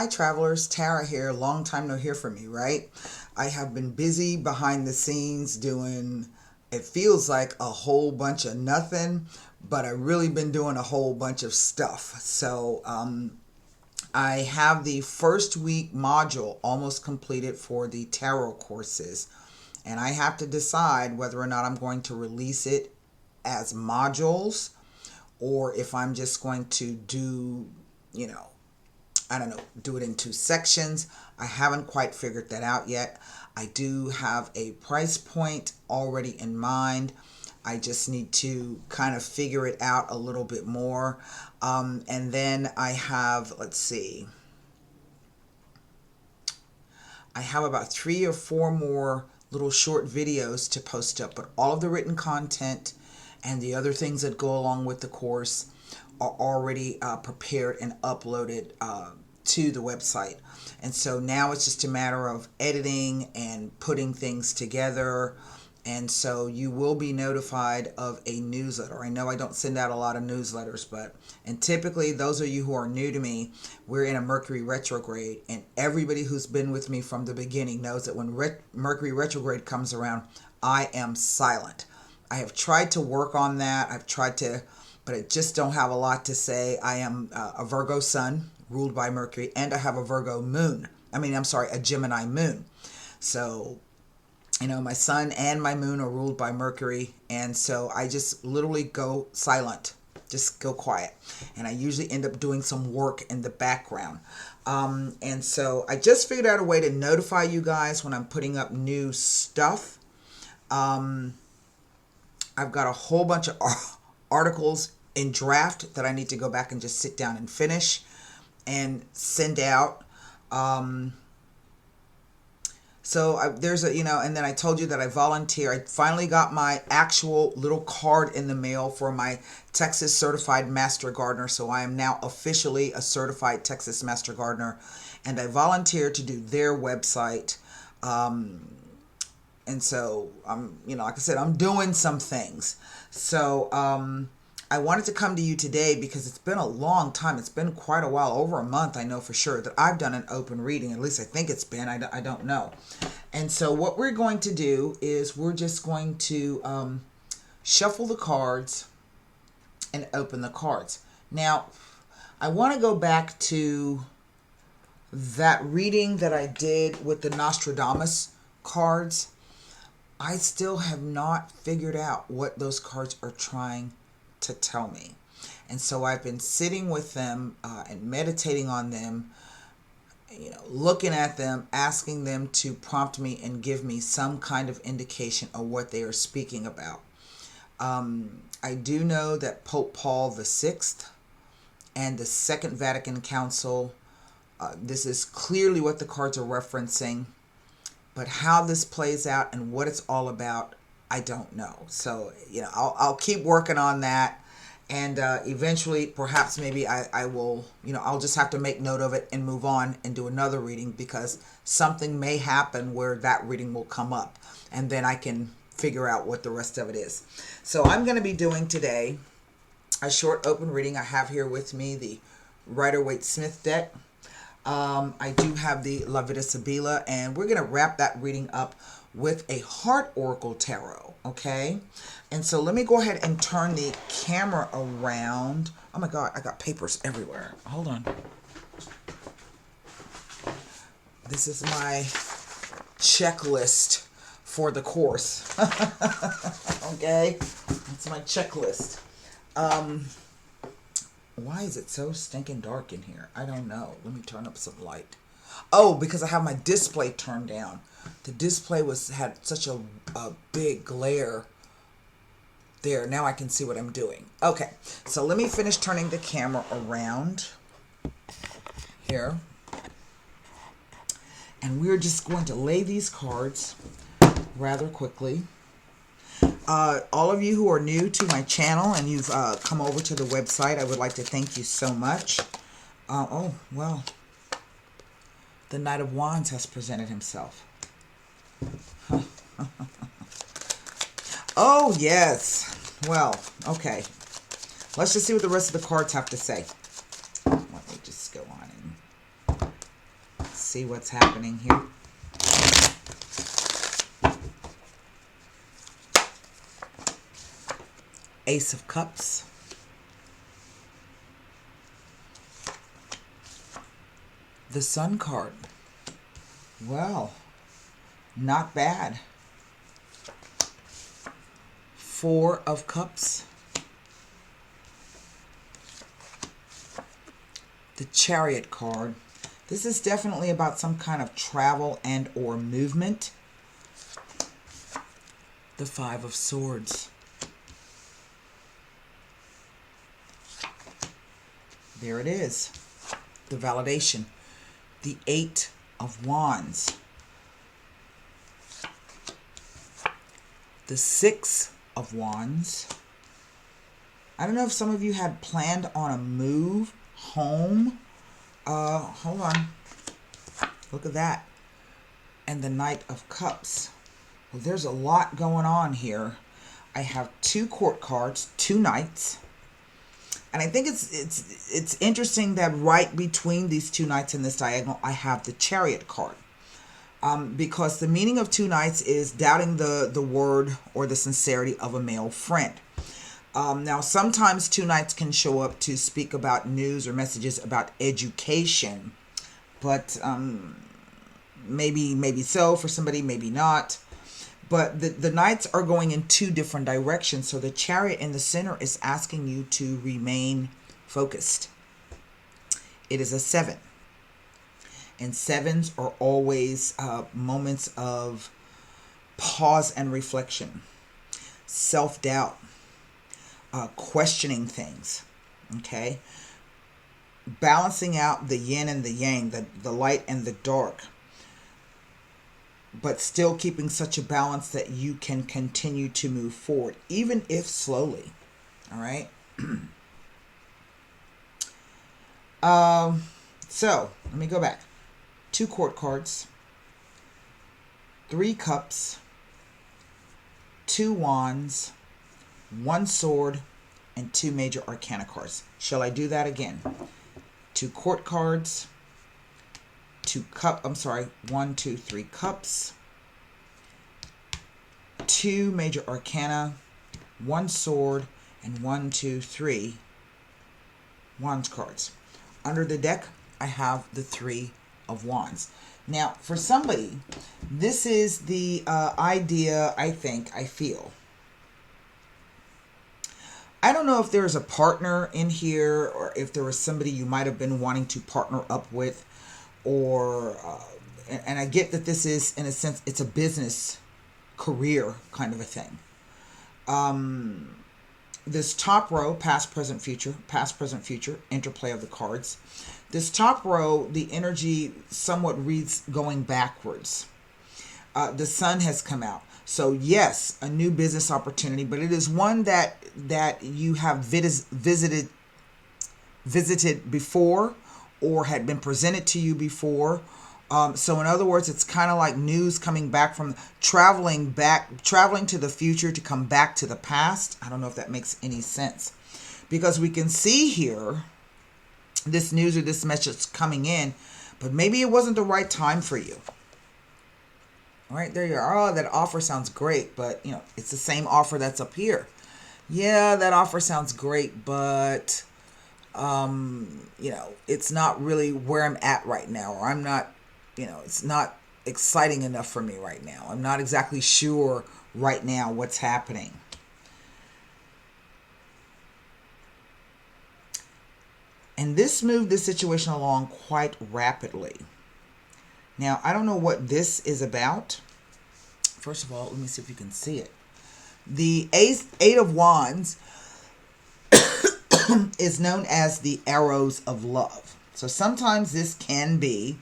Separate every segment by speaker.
Speaker 1: Hi travelers, Tara here. Long time no hear from me, right? I have been busy behind the scenes doing, it feels like a whole bunch of nothing, but I've really been doing a whole bunch of stuff. I have the first week module almost completed for the tarot courses, and I have to decide whether or not I'm going to release it as modules or if I'm just going to do, I don't know, do it in two sections. I haven't quite figured that out yet. I do have a price point already in mind. I just need to kind of figure it out a little bit more. And then I have, let's see, I have about 3 or 4 more little short videos to post up, but all of the written content and the other things that go along with the course are already prepared and uploaded to the website. And so now it's just a matter of editing and putting things together. And so you will be notified of a newsletter. I know I don't send out a lot of newsletters, and typically those of you who are new to me, we're in a Mercury retrograde, and everybody who's been with me from the beginning knows that when Mercury retrograde comes around, I am silent. I have tried to work on that. But I just don't have a lot to say. I am a Virgo sun ruled by Mercury, and I have a a Gemini moon. So, my sun and my moon are ruled by Mercury, and so I just literally go silent, just go quiet. And I usually end up doing some work in the background. And so I just figured out a way to notify you guys when I'm putting up new stuff. I've got a whole bunch of articles in draft that I need to go back and just sit down and finish and send out. And then I told you that I volunteer. I finally got my actual little card in the mail for my Texas Certified Master Gardener. So I am now officially a certified Texas Master Gardener, and I volunteered to do their website. And so like I said, I'm doing some things. So I wanted to come to you today because it's been a long time. It's been quite a while, over a month, I know for sure, that I've done an open reading. At least I think it's been. I don't know. And so what we're going to do is we're just going to shuffle the cards and open the cards. Now, I want to go back to that reading that I did with the Nostradamus cards. I still have not figured out what those cards are trying to tell me. And so I've been sitting with them and meditating on them, looking at them, asking them to prompt me and give me some kind of indication of what they are speaking about. I do know that Pope Paul VI and the Second Vatican Council, this is clearly what the cards are referencing. But how this plays out and what it's all about, I don't know. So, I'll keep working on that. And eventually, perhaps maybe I will, I'll just have to make note of it and move on and do another reading, because something may happen where that reading will come up. And then I can figure out what the rest of it is. So I'm going to be doing today a short open reading. I have here with me the Rider-Waite-Smith deck. I do have the La Vida Sibila, and we're going to wrap that reading up with a Heart Oracle Tarot, okay? And so let me go ahead and turn the camera around. Oh my God, I got papers everywhere. Hold on. This is my checklist for the course. Okay? That's my checklist. Why is it so stinking dark in here? I don't know. Let me turn up some light. Oh, because I have my display turned down. The display had such a big glare there. Now I can see what I'm doing. Okay, so let me finish turning the camera around here. And we're just going to lay these cards rather quickly. All of you who are new to my channel and you've come over to the website, I would like to thank you so much. Oh, well, the Knight of Wands has presented himself. Oh, yes. Well, okay. Let's just see what the rest of the cards have to say. Let me just go on and see what's happening here. Ace of Cups. The Sun card. Well, not bad. Four of Cups. The Chariot card. This is definitely about some kind of travel and or movement. The Five of Swords. There it is. The validation. The Eight of Wands. The Six of Wands. I don't know if some of you had planned on a move home. Hold on. Look at that. And the Knight of Cups. Well, there's a lot going on here. I have two court cards, two knights. And I think it's interesting that right between these two knights in this diagonal, I have the Chariot card. Because the meaning of two knights is doubting the word or the sincerity of a male friend. Now, sometimes two knights can show up to speak about news or messages about education. But maybe so for somebody, maybe not. But the knights are going in two different directions. So the Chariot in the center is asking you to remain focused. It is a 7. And 7s are always moments of pause and reflection. Self-doubt. Questioning things. Okay? Balancing out the yin and the yang, the light and the dark. But still keeping such a balance that you can continue to move forward, even if slowly. All right. So let me go back. 2 court cards, 3 cups, 2 wands, 1 sword, and 2 major arcana cards. Shall I do that again? 2 court cards. 1, 2, 3 cups, 2 major arcana, 1 sword, and 1, 2, 3 wands cards. Under the deck, I have the 3 of wands. Now, for somebody, this is the idea, I feel. I don't know if there's a partner in here or if there was somebody you might have been wanting to partner up with. Or, and I get that this is, in a sense, it's a business career kind of a thing. This top row, past, present, future, interplay of the cards. This top row, the energy somewhat reads going backwards. The sun has come out. So yes, a new business opportunity, but it is one that you have visited before, or had been presented to you before. So in other words, it's kind of like news coming back from traveling to the future to come back to the past. I don't know if that makes any sense. Because we can see here this news or this message coming in, but maybe it wasn't the right time for you. All right, there you are. Oh, that offer sounds great, but it's the same offer that's up here. Yeah, that offer sounds great, but it's not really where I'm at right now, or I'm not, it's not exciting enough for me right now. I'm not exactly sure right now what's happening. And this moved this situation along quite rapidly. Now, I don't know what this is about. First of all, let me see if you can see it. The Eight of Wands is known as the arrows of love. So sometimes this can be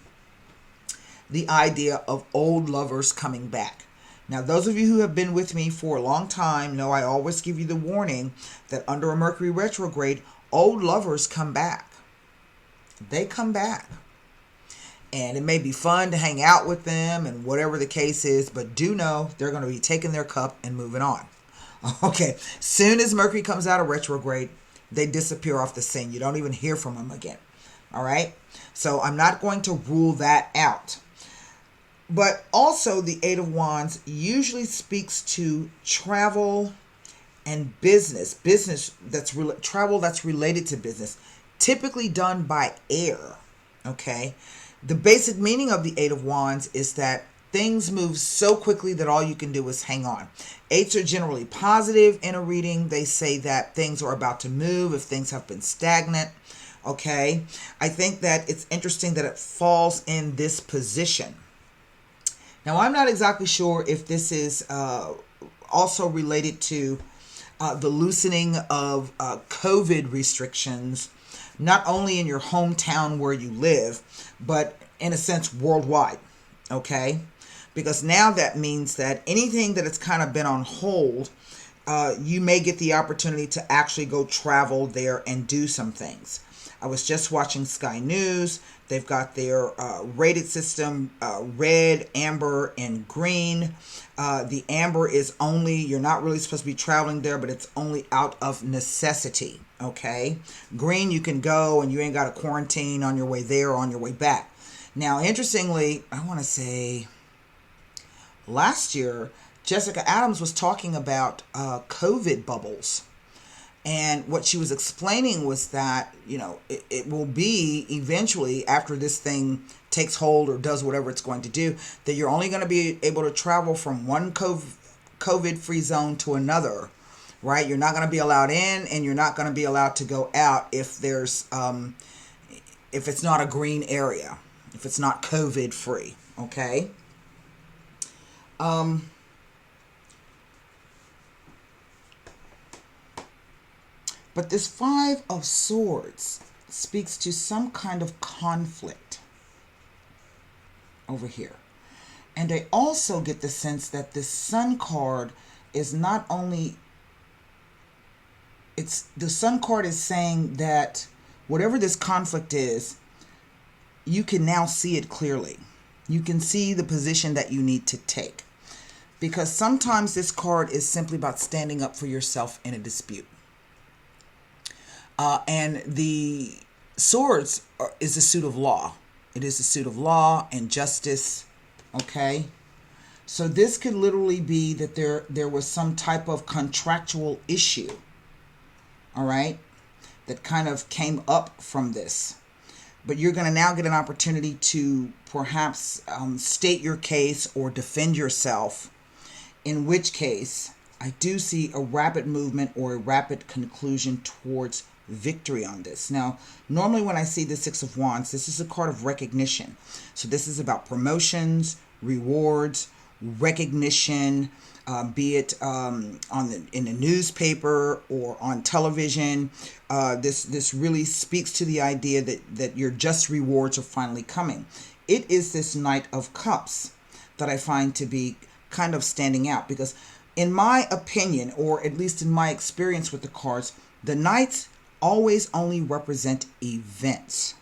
Speaker 1: the idea of old lovers coming back. Now, those of you who have been with me for a long time know I always give you the warning that under a Mercury retrograde, old lovers come back. They come back. And it may be fun to hang out with them and whatever the case is, but do know they're going to be taking their cup and moving on. Okay, soon as Mercury comes out of retrograde, they disappear off the scene. You don't even hear from them again. All right. So I'm not going to rule that out. But also, the Eight of Wands usually speaks to travel and business travel that's related to business, typically done by air. Okay. The basic meaning of the Eight of Wands is that things move so quickly that all you can do is hang on. Eights are generally positive in a reading. They say that things are about to move if things have been stagnant. Okay. I think that it's interesting that it falls in this position. Now, I'm not exactly sure if this is also related to the loosening of COVID restrictions, not only in your hometown where you live, but in a sense worldwide. Okay? Because now that means that anything that has kind of been on hold, you may get the opportunity to actually go travel there and do some things. I was just watching Sky News. They've got their rated system, red, amber, and green. The amber is only, you're not really supposed to be traveling there, but it's only out of necessity, okay? Green, you can go and you ain't got to quarantine on your way there or on your way back. Now, interestingly, I want to say last year, Jessica Adams was talking about COVID bubbles. And what she was explaining was that, it will be eventually, after this thing takes hold or does whatever it's going to do, that you're only going to be able to travel from one COVID-free zone to another, right? You're not going to be allowed in, and you're not going to be allowed to go out if there's, if it's not a green area, if it's not COVID-free, okay? But this Five of Swords speaks to some kind of conflict over here. And I also get the sense that this Sun card is not only, the Sun card is saying that whatever this conflict is, you can now see it clearly. You can see the position that you need to take. Because sometimes this card is simply about standing up for yourself in a dispute. And the swords is the suit of law. It is the suit of law and justice. Okay. So this could literally be that there was some type of contractual issue. All right. That kind of came up from this. But you're going to now get an opportunity to perhaps state your case or defend yourself. In which case, I do see a rapid movement or a rapid conclusion towards victory on this. Now, normally when I see the Six of Wands, this is a card of recognition. So this is about promotions, rewards, recognition, be it in the newspaper or on television. This really speaks to the idea that your just rewards are finally coming. It is this Knight of Cups that I find to be kind of standing out, because in my opinion, or at least in my experience with the cards, the Knights always only represent events.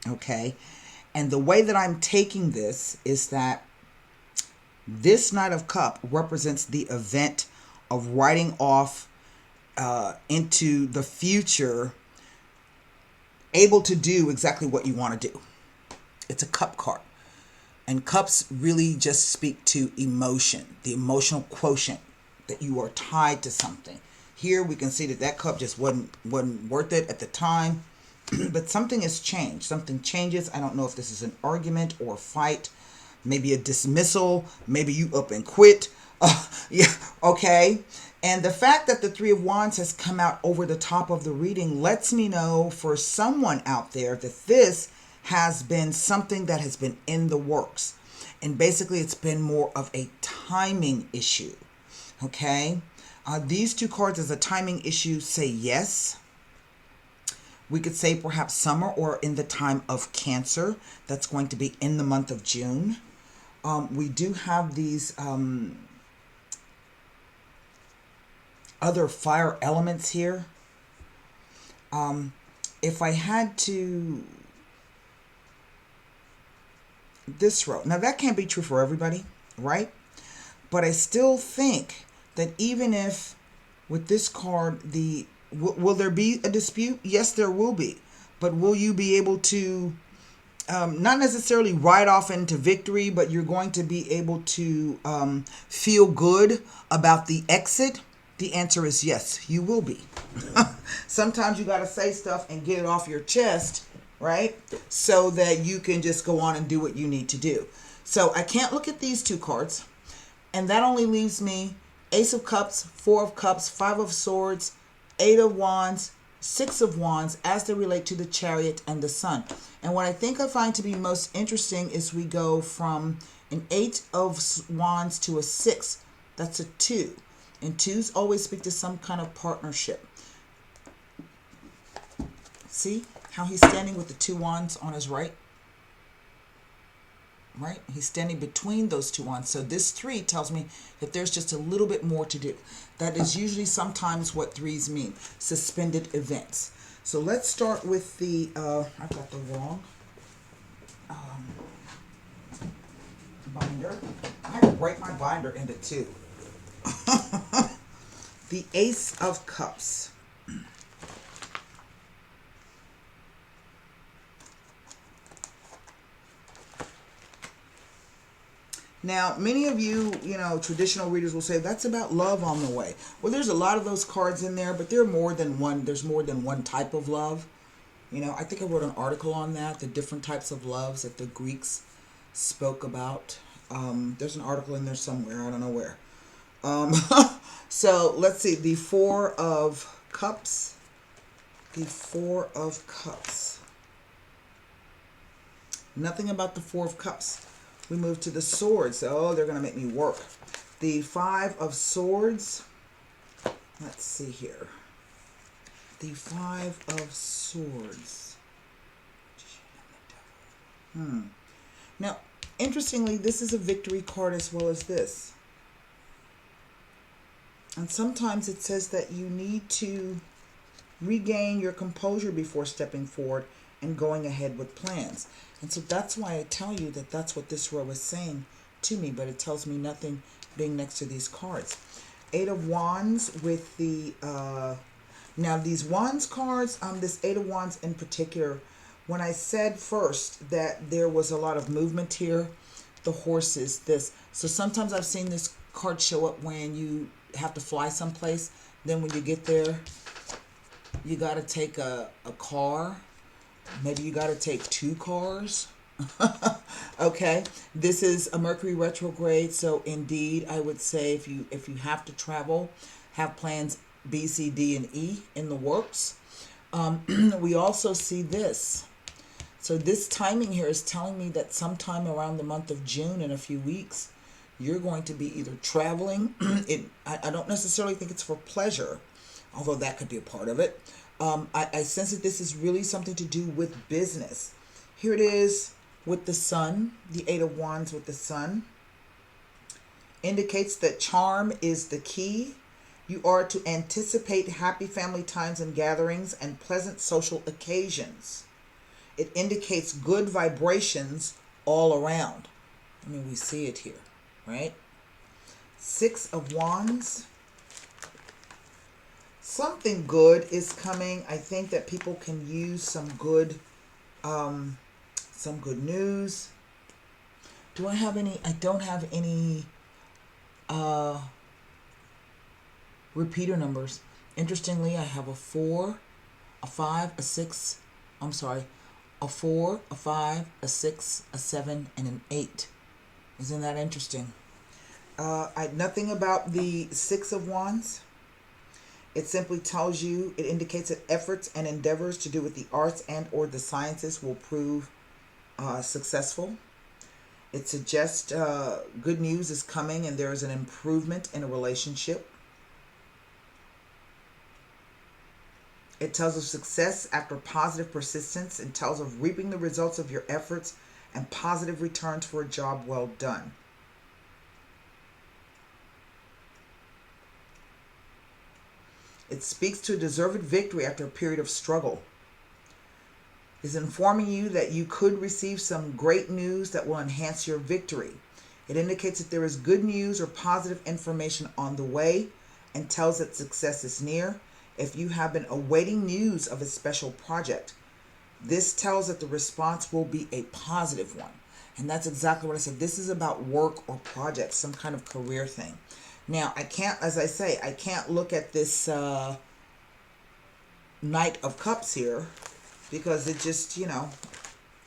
Speaker 1: Okay? And the way that I'm taking this is that this Knight of Cup represents the event of writing off into the future, able to do exactly what you want to do. It's a cup card. And cups really just speak to emotion, the emotional quotient, that you are tied to something. Here we can see that cup just wasn't worth it at the time. But something has changed. Something changes. I don't know if this is an argument or a fight. Maybe a dismissal. Maybe you up and quit. Yeah, okay. And the fact that the Three of Wands has come out over the top of the reading lets me know for someone out there that this has been something that has been in the works. And basically it's been more of a timing issue. Okay. These two cards as a timing issue say yes. We could say perhaps summer or in the time of Cancer. That's going to be in the month of June. We do have these other fire elements here. If I had to, this row, now that can't be true for everybody, right? But I still think that even if with this card, will there be a dispute? Yes, there will be. but will you be able to not necessarily ride off into victory, but you're going to be able to feel good about the exit? The answer is yes, you will be. Sometimes you got to say stuff and get it off your chest, right? So that you can just go on and do what you need to do. So I can't look at these two cards. And that only leaves me Ace of Cups, Four of Cups, Five of Swords, Eight of Wands, Six of Wands as they relate to the Chariot and the Sun. And what I think I find to be most interesting is we go from an Eight of Wands to a Six. That's a 2. And 2s always speak to some kind of partnership. See how he's standing with the 2 wands on his right? Right? He's standing between those 2 wands. So this 3 tells me that there's just a little bit more to do. That is usually sometimes what 3s mean. Suspended events. So let's start with the, I've got the wrong binder. I had to break my binder into 2. The Ace of Cups. Now, many of you, traditional readers will say that's about love on the way. Well, there's a lot of those cards in there, but there are more than one. There's more than one type of love. I think I wrote an article on that, the different types of loves that the Greeks spoke about. There's an article in there somewhere. I don't know where. So let's see. The Four of Cups. The Four of Cups. Nothing about the Four of Cups. We move to the Swords. Oh, they're going to make me work. The Five of Swords. Let's see here. The Five of Swords. Now, interestingly, this is a victory card as well as this. And sometimes it says that you need to regain your composure before stepping forward and going ahead with plans. And so that's why I tell you that that's what this row is saying to me, but it tells me nothing being next to these cards. Eight of Wands with the, now these Wands cards, this Eight of Wands in particular, when I said first that there was a lot of movement here, the horses, this. So sometimes I've seen this card show up when you have to fly someplace. Then when you get there, you got to take a car. Maybe you got to take 2 cars. Okay. This is a Mercury retrograde. So indeed, I would say if you have to travel, have plans B, C, D, and E in the works. We also see this. So this timing here is telling me that sometime around the month of June, in a few weeks, you're going to be either traveling. I don't necessarily think it's for pleasure, although that could be a part of it. I sense that this is really something to do with business. Here it is with the Sun, the Eight of Wands with the Sun. Indicates that charm is the key. You are to anticipate happy family times and gatherings and pleasant social occasions. It indicates good vibrations all around. I mean, we see it here, right? Six of Wands. Something good is coming. I think that people can use some good news. Do I have any? I don't have any repeater numbers. Interestingly, I have a 4, a 5, a 6. I'm sorry, a 4, a 5, a 6, a 7, and an 8. Isn't that interesting? Nothing about the Six of Wands. It simply tells you, it indicates that efforts and endeavors to do with the arts and or the sciences will prove successful. It suggests good news is coming and there is an improvement in a relationship. It tells of success after positive persistence. It tells of reaping the results of your efforts and positive returns for a job well done. It speaks to a deserved victory after a period of struggle. It's informing you that you could receive some great news that will enhance your victory. It indicates that there is good news or positive information on the way and tells that success is near. If you have been awaiting news of a special project, This tells that the response will be a positive one. And that's exactly what I said. This is about work or project, some kind of career thing. Now, I can't, as I say, I can't look at this Knight of Cups here because it just,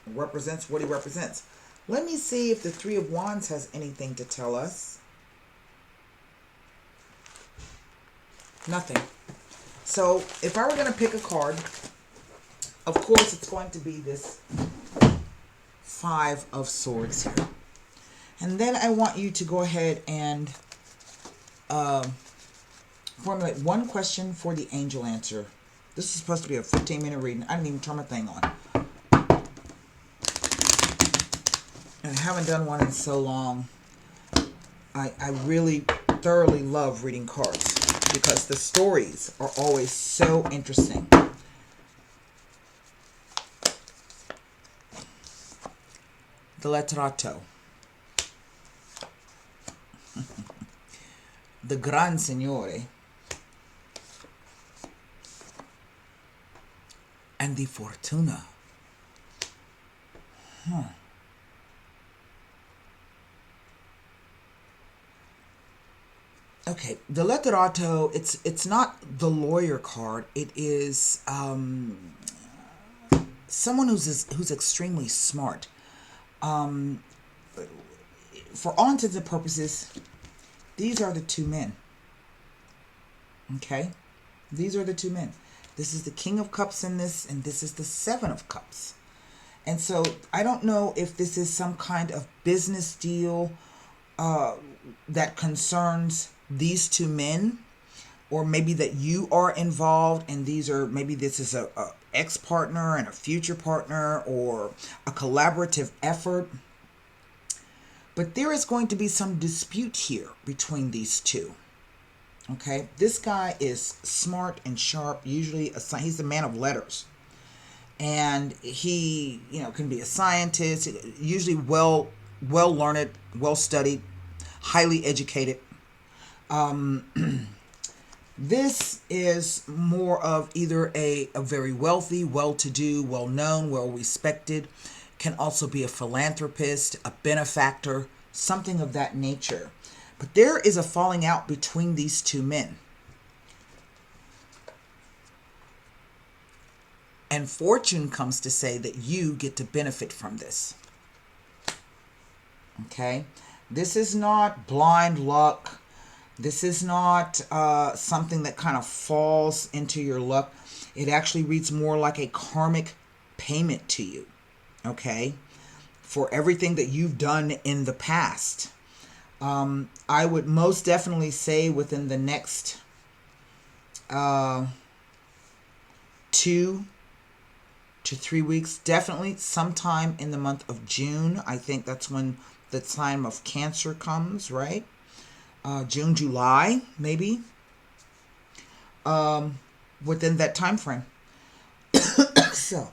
Speaker 1: represents what he represents. Let me see if the Three of Wands has anything to tell us. Nothing. So if I were going to pick a card, of course it's going to be this Five of Swords here. And then I want you to go ahead and formulate one question for the angel answer. This is supposed to be a 15-minute reading. I didn't even turn my thing on. And I haven't done one in so long. I really thoroughly love reading cards because the stories are always so interesting. The letrato. The Gran Signore. And the Fortuna. Okay, the letterato, it's not the lawyer card. It is someone who's extremely smart. For all intents and purposes, these are the two men. Okay? These are the two men. This is the King of Cups in this, and this is the Seven of Cups. And so I don't know if this is some kind of business deal that concerns these two men, or maybe that you are involved and maybe this is a ex-partner and a future partner, or a collaborative effort. But there is going to be some dispute here between these two. Okay, this guy is smart and sharp. Usually, he's a man of letters, and he, can be a scientist. Usually, well learned, well studied, highly educated. This is more of either a very wealthy, well-to-do, well-known, well-respected. Can also be a philanthropist, a benefactor, something of that nature. But there is a falling out between these two men. And fortune comes to say that you get to benefit from this. Okay? This is not blind luck. This is not something that kind of falls into your luck. It actually reads more like a karmic payment to you. Okay? For everything that you've done in the past. I would most definitely say within the next 2 to 3 weeks, definitely sometime in the month of June. I think that's when the time of Cancer comes, right? June, July, maybe. Within that time frame. So,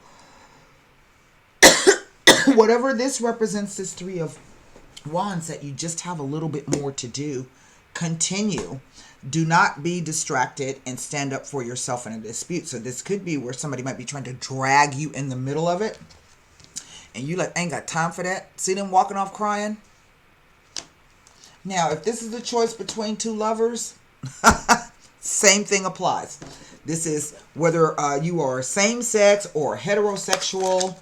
Speaker 1: whatever this represents, this Three of Wands, that you just have a little bit more to do. Continue. Do not be distracted and stand up for yourself in a dispute. So this could be where somebody might be trying to drag you in the middle of it, and you ain't got time for that. See them walking off crying? Now, if this is the choice between two lovers, same thing applies. This is whether you are same-sex or heterosexual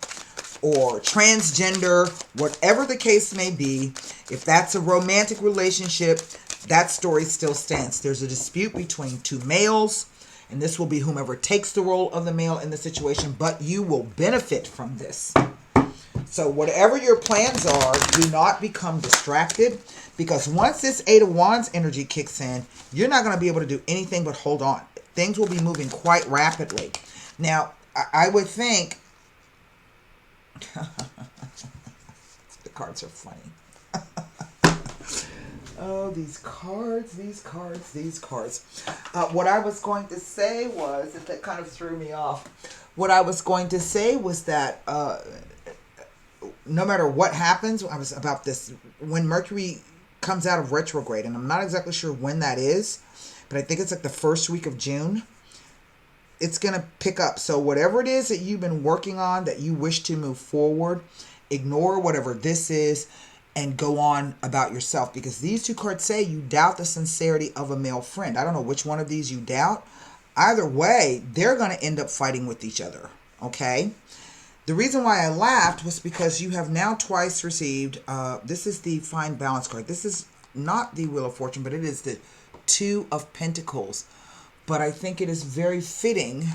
Speaker 1: or transgender, whatever the case may be. If that's a romantic relationship, that story still stands. There's a dispute between two males, and this will be whomever takes the role of the male in the situation, but you will benefit from this. So whatever your plans are, do not become distracted, because once this Eight of Wands energy kicks in, you're not going to be able to do anything but hold on. Things will be moving quite rapidly. Now, I would think... the cards are funny. Oh, these cards. What I was going to say was, that kind of threw me off. What I was going to say was that no matter what happens, I was about this, when Mercury comes out of retrograde, and I'm not exactly sure when that is, but I think it's like the first week of June. it's going to pick up. So whatever it is that you've been working on that you wish to move forward, ignore whatever this is and go on about yourself, because these two cards say you doubt the sincerity of a male friend. I don't know which one of these you doubt. Either way, they're going to end up fighting with each other. Okay? The reason why I laughed was because you have now twice received, this is the Find Balance card. This is not the Wheel of Fortune, but it is the Two of Pentacles. But I think it is very fitting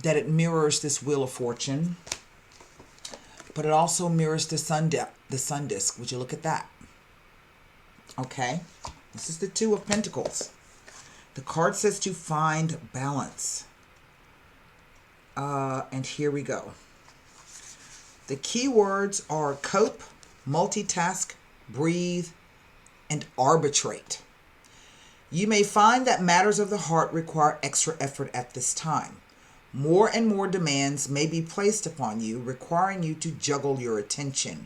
Speaker 1: that it mirrors this Wheel of Fortune. But it also mirrors the sun disk. Would you look at that? Okay. This is the Two of Pentacles. The card says to find balance. And here we go. The key words are cope, multitask, breathe, and arbitrate. You may find that matters of the heart require extra effort at this time. More and more demands may be placed upon you, requiring you to juggle your attention.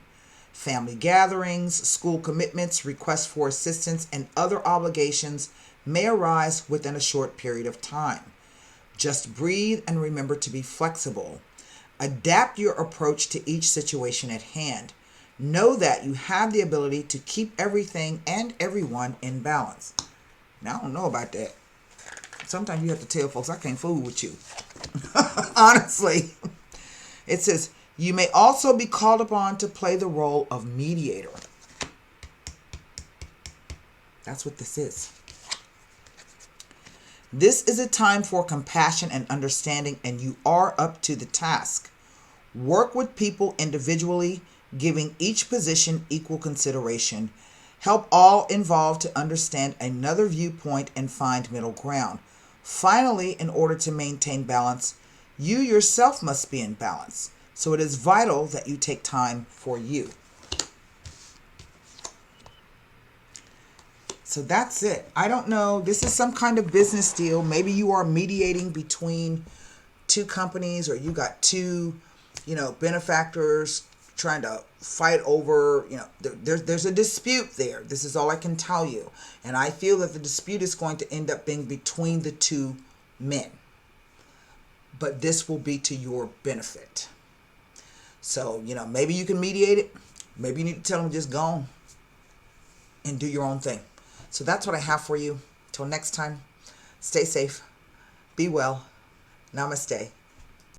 Speaker 1: Family gatherings, school commitments, requests for assistance, and other obligations may arise within a short period of time. Just breathe and remember to be flexible. Adapt your approach to each situation at hand. Know that you have the ability to keep everything and everyone in balance. Now, I don't know about that. Sometimes you have to tell folks, I can't fool with you. Honestly. It says, you may also be called upon to play the role of mediator. That's what this is. This is a time for compassion and understanding, and you are up to the task. Work with people individually, giving each position equal consideration. Help all involved to understand another viewpoint and find middle ground. Finally, in order to maintain balance, you yourself must be in balance. So it is vital that you take time for you. So that's it. I don't know. This is some kind of business deal. Maybe you are mediating between two companies, or you got two, benefactors trying to fight over, there's a dispute there. This is all I can tell you. And I feel that the dispute is going to end up being between the two men. But this will be to your benefit. So, maybe you can mediate it. Maybe you need to tell them just go on and do your own thing. So that's what I have for you. Till next time, stay safe, be well, namaste.